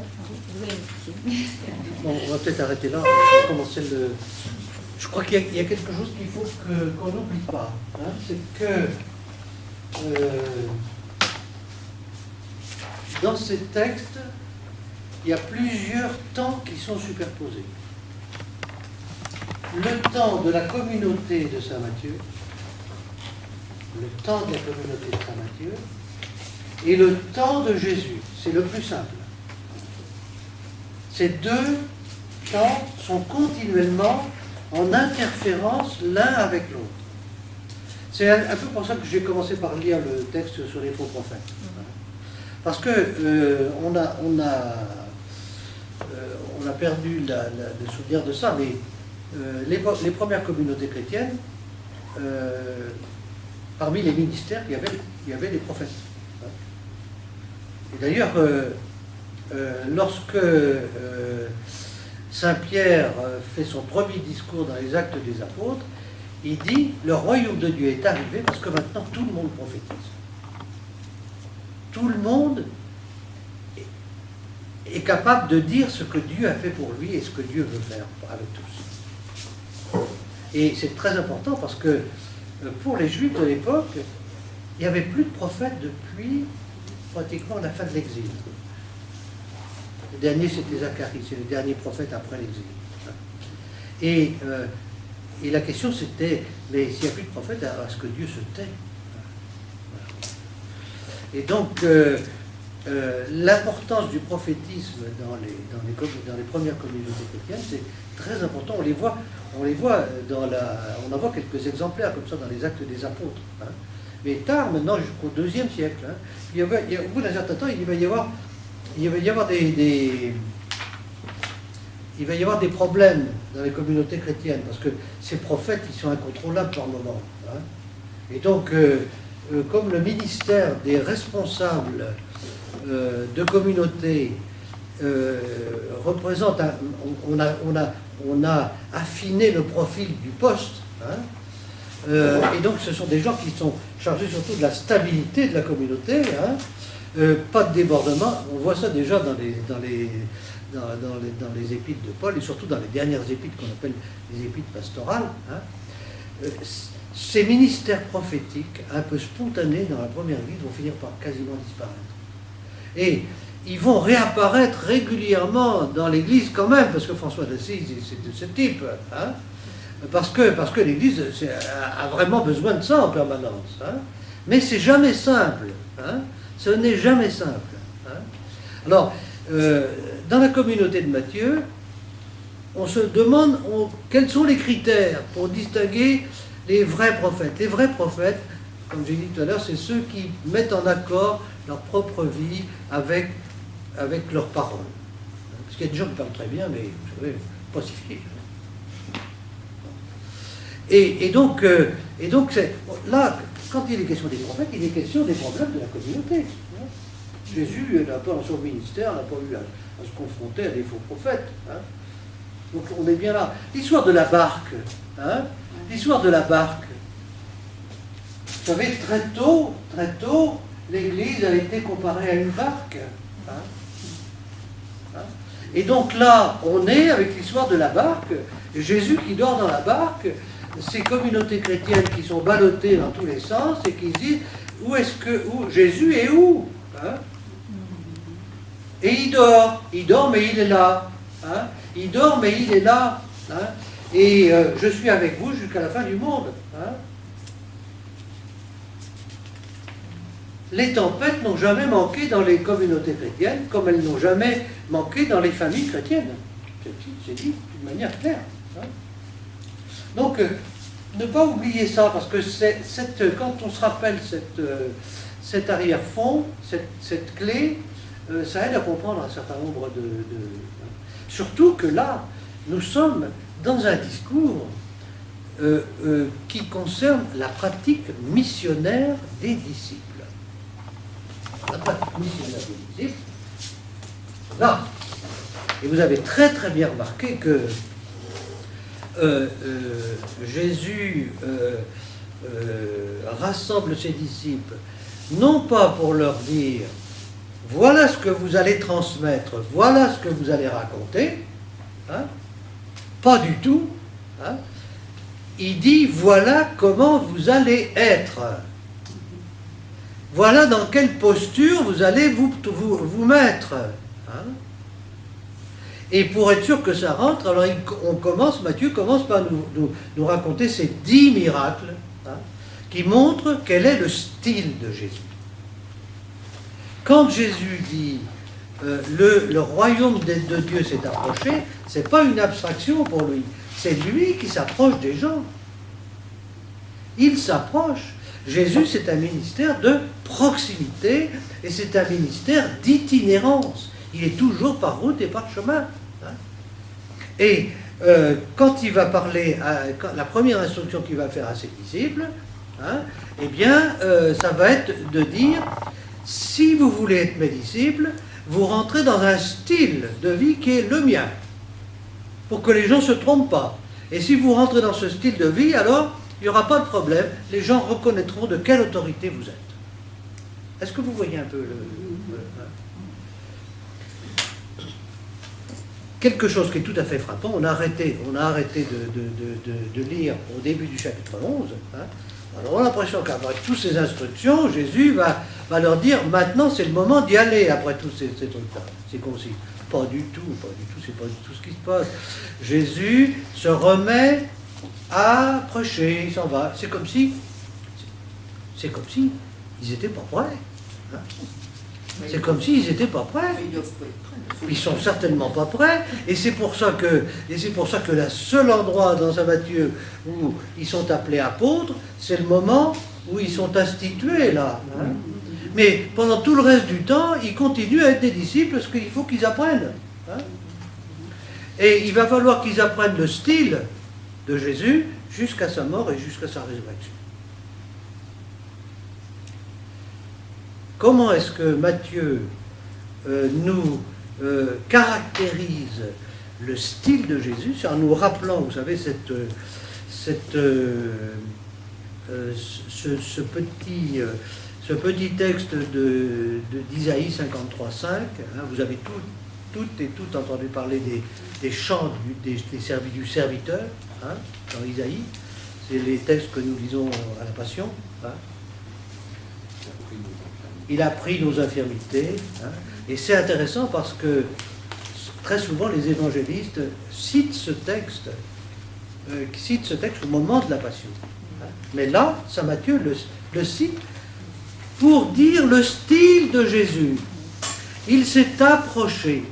vous allez m'expliquer. Bon, on va peut-être arrêter là. On va commencer le... Je crois qu'il y a quelque chose qu'il faut qu'on n'oublie pas. Hein, c'est que dans ces textes, il y a plusieurs temps qui sont superposés. Le temps de la communauté de Saint Matthieu, le temps de la communauté de Saint Matthieu, et le temps de Jésus. C'est le plus simple. Ces deux temps sont continuellement en interférence l'un avec l'autre. C'est un peu pour ça que j'ai commencé par lire le texte sur les faux prophètes. Parce que on a perdu le souvenir de ça, mais les premières communautés chrétiennes, parmi les ministères, il y avait des prophètes. Et d'ailleurs, lorsque Saint Pierre fait son premier discours dans les Actes des Apôtres, il dit « Le royaume de Dieu est arrivé parce que maintenant tout le monde prophétise. Tout le monde est capable de dire ce que Dieu a fait pour lui et ce que Dieu veut faire avec tous. » Et c'est très important parce que pour les Juifs de l'époque, il n'y avait plus de prophètes depuis pratiquement la fin de l'exil. Le dernier, c'était Zacharie, c'est le dernier prophète après l'exil. Et la question, c'était, mais s'il n'y a plus de prophète, alors est-ce que Dieu se tait? Et donc, l'importance du prophétisme dans les premières communautés chrétiennes, c'est très important. On les voit on en voit quelques exemplaires comme ça dans les Actes des Apôtres. Hein. Mais tard, maintenant, jusqu'au IIe siècle, hein, au bout d'un certain temps, il va y avoir des problèmes dans les communautés chrétiennes, parce que ces prophètes, ils sont incontrôlables par moment. Hein. Et donc, comme le ministère des responsables de communautés représente, on a affiné le profil du poste, hein, et donc ce sont des gens qui sont chargés surtout de la stabilité de la communauté, hein, pas de débordement. On voit ça déjà dans les épîtres de Paul, et surtout dans les dernières épîtres qu'on appelle les épîtres pastorales. Hein. Ces ministères prophétiques, un peu spontanés dans la première Église, vont finir par quasiment disparaître. Et ils vont réapparaître régulièrement dans l'Église quand même, parce que François d'Assise, c'est de ce type. Hein, parce que l'Église a vraiment besoin de ça en permanence. Hein. Mais c'est jamais simple. Hein. Ce n'est jamais simple. Hein. Alors, dans la communauté de Matthieu, on se demande quels sont les critères pour distinguer les vrais prophètes. Les vrais prophètes, comme j'ai dit tout à l'heure, c'est ceux qui mettent en accord leur propre vie avec leurs paroles. Parce qu'il y a des gens qui parlent très bien, mais vous savez, pas si fier. Et donc là, quand il est question des prophètes, il est question des problèmes de la communauté. Jésus n'a pas dans son ministère, n'a pas eu à se confronter à des faux prophètes. Hein. Donc on est bien là. L'histoire de la barque, hein, l'histoire de la barque. Vous savez, très tôt, l'Église a été comparée à une barque. Hein. Hein. Et donc là, on est avec l'histoire de la barque, Jésus qui dort dans la barque, ces communautés chrétiennes qui sont ballottées dans tous les sens et qui se disent, où Jésus est où? Hein. Et il dort mais il est là. Hein. Il dort mais il est là. Hein. Et je suis avec vous jusqu'à la fin du monde. Hein. Les tempêtes n'ont jamais manqué dans les communautés chrétiennes, comme elles n'ont jamais manqué dans les familles chrétiennes. C'est dit d'une manière claire. Hein. Donc, ne pas oublier ça, parce que quand on se rappelle cet arrière-fond, cette clé, ça aide à comprendre un certain nombre de... Surtout que là, nous sommes dans un discours qui concerne la pratique missionnaire des disciples. La pratique missionnaire des disciples, là. Et vous avez très très bien remarqué que Jésus rassemble ses disciples, non pas pour leur dire voilà ce que vous allez transmettre, voilà ce que vous allez raconter, hein, pas du tout, hein. Il dit, voilà comment vous allez être. Voilà dans quelle posture vous allez vous mettre. Hein. Et pour être sûr que ça rentre, alors Matthieu commence par nous raconter ces 10 miracles, hein, qui montrent quel est le style de Jésus. Quand Jésus dit le royaume de Dieu s'est approché, ce n'est pas une abstraction pour lui, c'est lui qui s'approche des gens. Il s'approche. Jésus, c'est un ministère de proximité et c'est un ministère d'itinérance. Il est toujours par route et par chemin. Hein. Et quand il va parler, la première instruction qu'il va faire à ses disciples, hein, eh bien, ça va être de dire, si vous voulez être mes disciples, vous rentrez dans un style de vie qui est le mien, pour que les gens ne se trompent pas. Et si vous rentrez dans ce style de vie, alors il n'y aura pas de problème, les gens reconnaîtront de quelle autorité vous êtes. Est-ce que vous voyez un peu quelque chose qui est tout à fait frappant, on a arrêté de lire au début du chapitre 11, hein. Alors on a l'impression qu'après toutes ces instructions, Jésus va leur dire, maintenant c'est le moment d'y aller après tous ces trucs-là. C'est concis. Pas du tout, c'est pas du tout ce qui se passe. Jésus se remet à prêcher, il s'en va. C'est comme si ils n'étaient pas prêts. Hein. C'est comme s'ils n'étaient pas prêts. Ils sont certainement pas prêts. Et c'est pour ça que le seul endroit dans Saint Matthieu où ils sont appelés apôtres, c'est le moment où ils sont institués là. Hein. Mais pendant tout le reste du temps, ils continuent à être des disciples parce qu'il faut qu'ils apprennent. Hein. Et il va falloir qu'ils apprennent le style de Jésus jusqu'à sa mort et jusqu'à sa résurrection. Comment est-ce que Matthieu nous caractérise le style de Jésus? C'est en nous rappelant, vous savez, ce petit texte d'Isaïe 53,5. Hein, vous avez toutes et toutes entendu parler des chants du serviteur, hein, dans Isaïe. C'est les textes que nous lisons à la Passion. Hein. Il a pris nos infirmités. Hein, et c'est intéressant parce que très souvent les évangélistes citent ce texte au moment de la Passion. Hein. Mais là, saint Matthieu le cite pour dire le style de Jésus. Il s'est approché.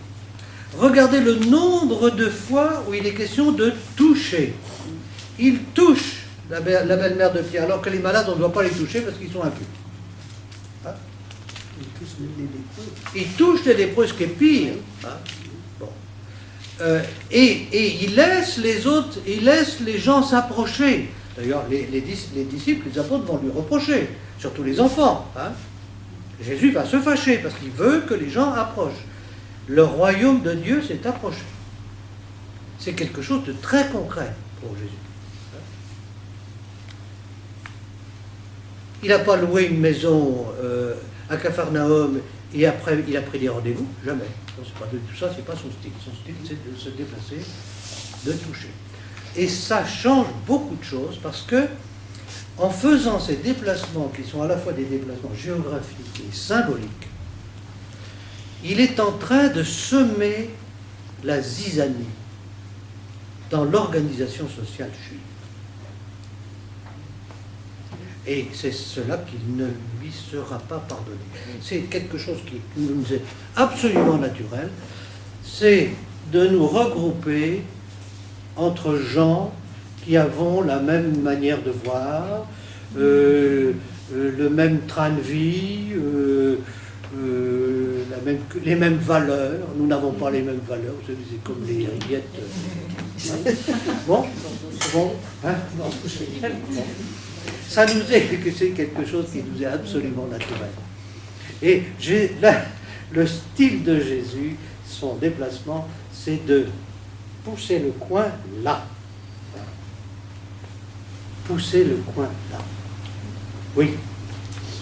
Regardez le nombre de fois où il est question de toucher. Il touche la belle-mère de Pierre, alors que les malades, on ne doit pas les toucher parce qu'ils sont impurs. Hein? Il touche les lépreux, ce qui est pire. Hein? Bon. Et il laisse les autres, il laisse les gens s'approcher. D'ailleurs, les disciples, les apôtres vont lui reprocher, surtout les enfants. Hein? Jésus va se fâcher parce qu'il veut que les gens approchent. Le royaume de Dieu s'est approché. C'est quelque chose de très concret pour Jésus. Il n'a pas loué une maison à Capharnaüm et après il a pris des rendez-vous. Jamais. Non, c'est pas de tout ça, c'est pas son style. Son style, c'est de se déplacer, de toucher. Et ça change beaucoup de choses parce que en faisant ces déplacements qui sont à la fois des déplacements géographiques et symboliques, il est en train de semer la zizanie dans l'organisation sociale juive. Et c'est cela qui ne lui sera pas pardonné. C'est quelque chose qui nous est absolument naturel, c'est de nous regrouper entre gens qui avons la même manière de voir, le même train de vie, les mêmes valeurs. Nous n'avons pas les mêmes valeurs, vous savez, c'est comme les rillettes. Bon, hein? Ça nous est c'est quelque chose qui nous est absolument naturel. Et le style de Jésus, son déplacement, c'est de pousser le coin là. Pousser le coin là. Oui.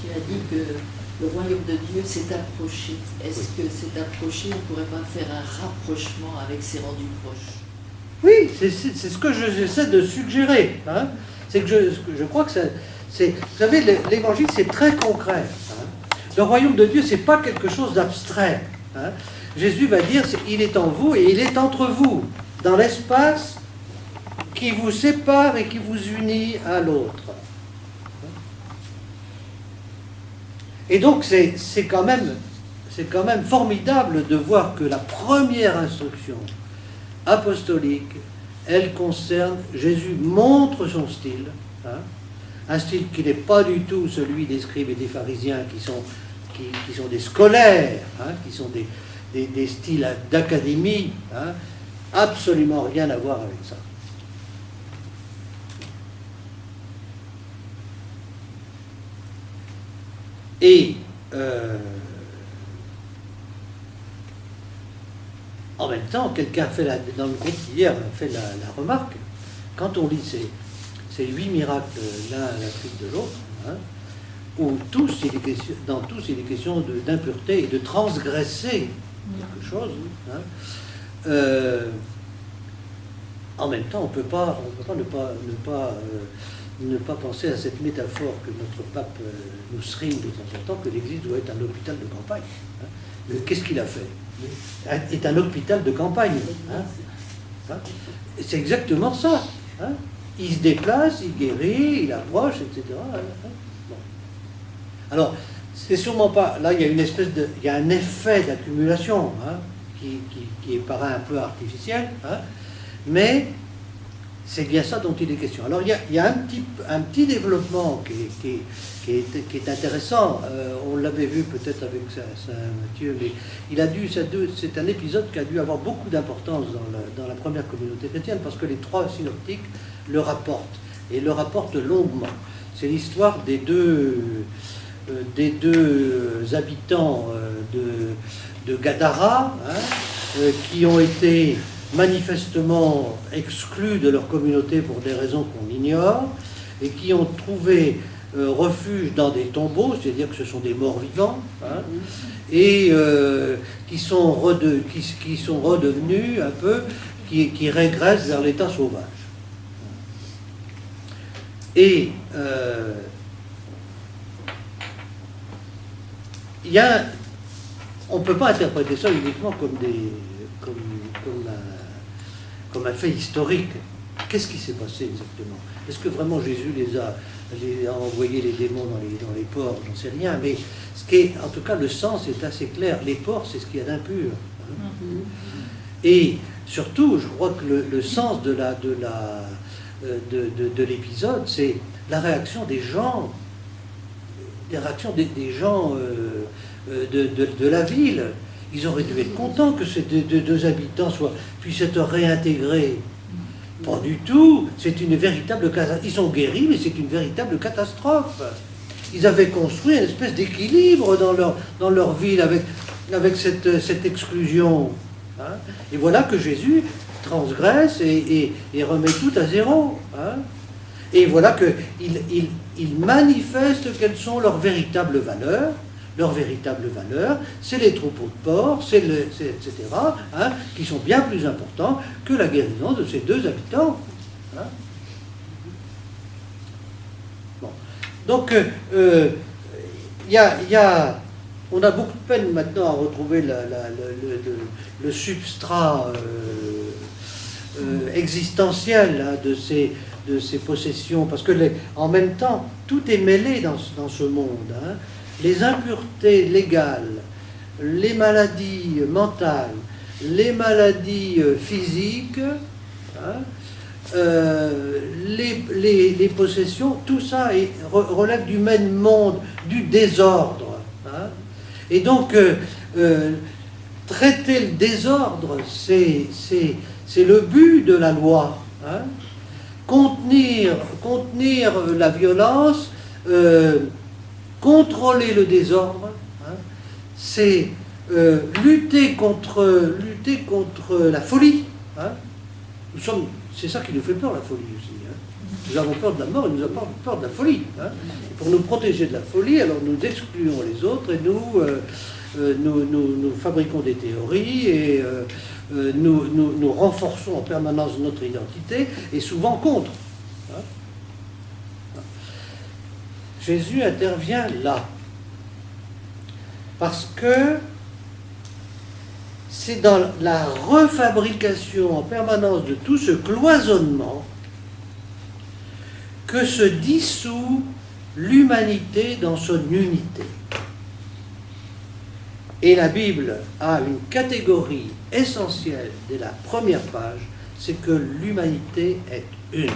Tu as dit que le royaume de Dieu s'est approché. Est-ce que c'est approché, on ne pourrait pas faire un rapprochement avec ses rendus proches? Oui, c'est ce que j'essaie de suggérer. Hein. C'est que je crois que c'est... Vous savez, l'évangile, c'est très concret. Hein. Le royaume de Dieu, c'est pas quelque chose d'abstrait. Hein. Jésus va dire, il est en vous et il est entre vous, dans l'espace qui vous sépare et qui vous unit à l'autre. Et donc, c'est quand même formidable de voir que la première instruction apostolique, elle concerne, Jésus montre son style, hein, un style qui n'est pas du tout celui des scribes et des pharisiens qui sont des scolaires, hein, qui sont des styles d'académie, hein, absolument rien à voir avec ça. Et en même temps, quelqu'un fait dans le groupe hier a fait la remarque, quand on lit ces 8 miracles l'un à la suite de l'autre, hein, où dans tous il est question d'impureté et de transgresser quelque chose, hein, en même temps on ne peut pas ne pas penser à cette métaphore que notre pape nous serine de temps en temps, que l'Église doit être un hôpital de campagne. Hein. Qu'est-ce qu'il a fait? Est un hôpital de campagne. Hein. Hein. C'est exactement ça. Hein. Il se déplace, il guérit, il approche, etc. Hein. Bon. Alors, c'est sûrement pas... Là, il y a il y a un effet d'accumulation, hein, qui paraît un peu artificiel, hein, mais c'est bien ça dont il est question. Alors, il y a un petit développement qui est intéressant. On l'avait vu peut-être avec Saint-Matthieu, mais c'est un épisode qui a dû avoir beaucoup d'importance dans la première communauté chrétienne, parce que les 3 synoptiques le rapportent, et le rapportent longuement. C'est l'histoire des deux habitants de Gadara, hein, qui ont été manifestement exclus de leur communauté pour des raisons qu'on ignore, et qui ont trouvé refuge dans des tombeaux, c'est-à-dire que ce sont des morts vivants, hein, et qui sont redevenus un peu, qui régressent vers l'état sauvage. Et on ne peut pas interpréter ça uniquement comme un fait historique. Qu'est-ce qui s'est passé exactement? Est-ce que vraiment Jésus les a envoyé les démons dans les porcs? J'en sais rien, mais en tout cas, le sens est assez clair. Les porcs, c'est ce qu'il y a d'impur. Hein. Et surtout, je crois que le sens de l'épisode, c'est la réaction des gens, des gens de la ville. Ils auraient dû être contents que ces deux habitants puissent être réintégrés. Pas du tout. C'est une véritable catastrophe. Ils sont guéris, mais c'est une véritable catastrophe. Ils avaient construit une espèce d'équilibre dans leur ville avec cette exclusion. Hein. Et voilà que Jésus transgresse et remet tout à zéro. Hein. Et voilà qu'il manifeste quelles sont leurs véritables valeurs. Leurs véritables valeurs, c'est les troupeaux de porcs, etc., hein, qui sont bien plus importants que la guérison de ces 2 habitants. Hein. Bon. Donc, on a beaucoup de peine maintenant à retrouver le substrat existentiel, hein, de ces possessions, parce que en même temps, tout est mêlé dans ce monde. Hein. Les impuretés légales, les maladies mentales, les maladies physiques, hein, les possessions, tout ça relève du même monde, du désordre. Hein. Et donc, traiter le désordre, c'est le but de la loi. Hein. Contenir la violence, contrôler le désordre, hein, c'est lutter contre la folie. Hein. C'est ça qui nous fait peur, la folie aussi. Hein. Nous avons peur de la mort et nous avons peur de la folie. Hein. Pour nous protéger de la folie, alors nous excluons les autres et nous fabriquons des théories et nous renforçons en permanence notre identité et souvent contre. Hein. Jésus intervient là. Parce que c'est dans la refabrication en permanence de tout ce cloisonnement que se dissout l'humanité dans son unité. Et la Bible a une catégorie essentielle dès la première page, c'est que l'humanité est une.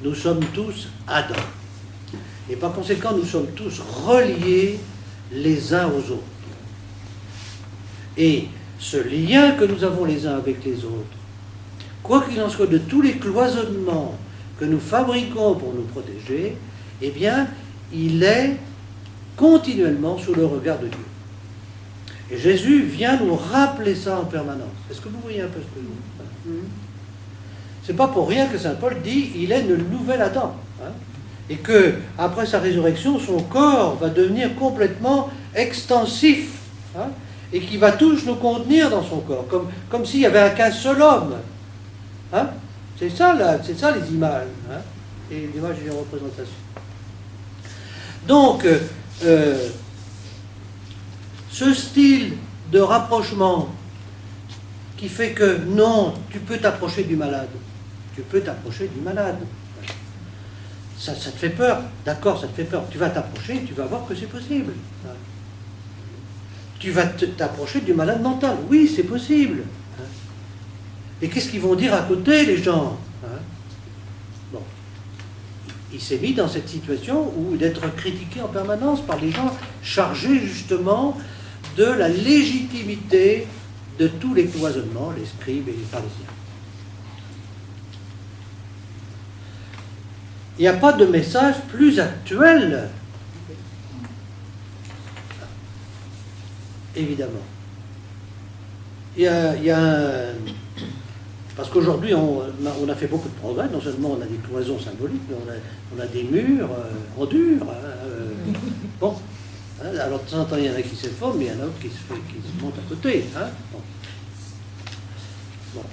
Nous sommes tous Adam. Et par conséquent, nous sommes tous reliés les uns aux autres. Et ce lien que nous avons les uns avec les autres, quoi qu'il en soit de tous les cloisonnements que nous fabriquons pour nous protéger, eh bien, il est continuellement sous le regard de Dieu. Et Jésus vient nous rappeler ça en permanence. Est-ce que vous voyez un peu ce que je veux dire? C'est pas pour rien que saint Paul dit il est le nouvel Adam. Hein, et que après sa résurrection, son corps va devenir complètement extensif. Hein, et qui va tous nous contenir dans son corps, comme s'il n'y avait qu'un seul homme. Hein? C'est ça les images, hein? Et l'image et les représentations. Donc, ce style de rapprochement qui fait que non, tu peux t'approcher du malade. Tu peux t'approcher du malade. Ça te fait peur. D'accord, ça te fait peur. Tu vas t'approcher, tu vas voir que c'est possible. Hein? Tu vas t'approcher du malade mental. Oui, c'est possible. Hein? Et qu'est-ce qu'ils vont dire à côté, les gens? Hein? Bon. Il s'est mis dans cette situation où d'être critiqué en permanence par les gens chargés justement de la légitimité de tous les cloisonnements, les scribes et les pharisiens. Il n'y a pas de message plus actuel, évidemment. Il y a un... Parce qu'aujourd'hui, on a fait beaucoup de progrès. Non seulement on a des cloisons symboliques, mais on a des murs en dur. Bon. Hein, alors, de temps en temps, il y en a qui s'effondrent, mais il y en a d'autres qui se montent à côté. Hein, bon. Bon.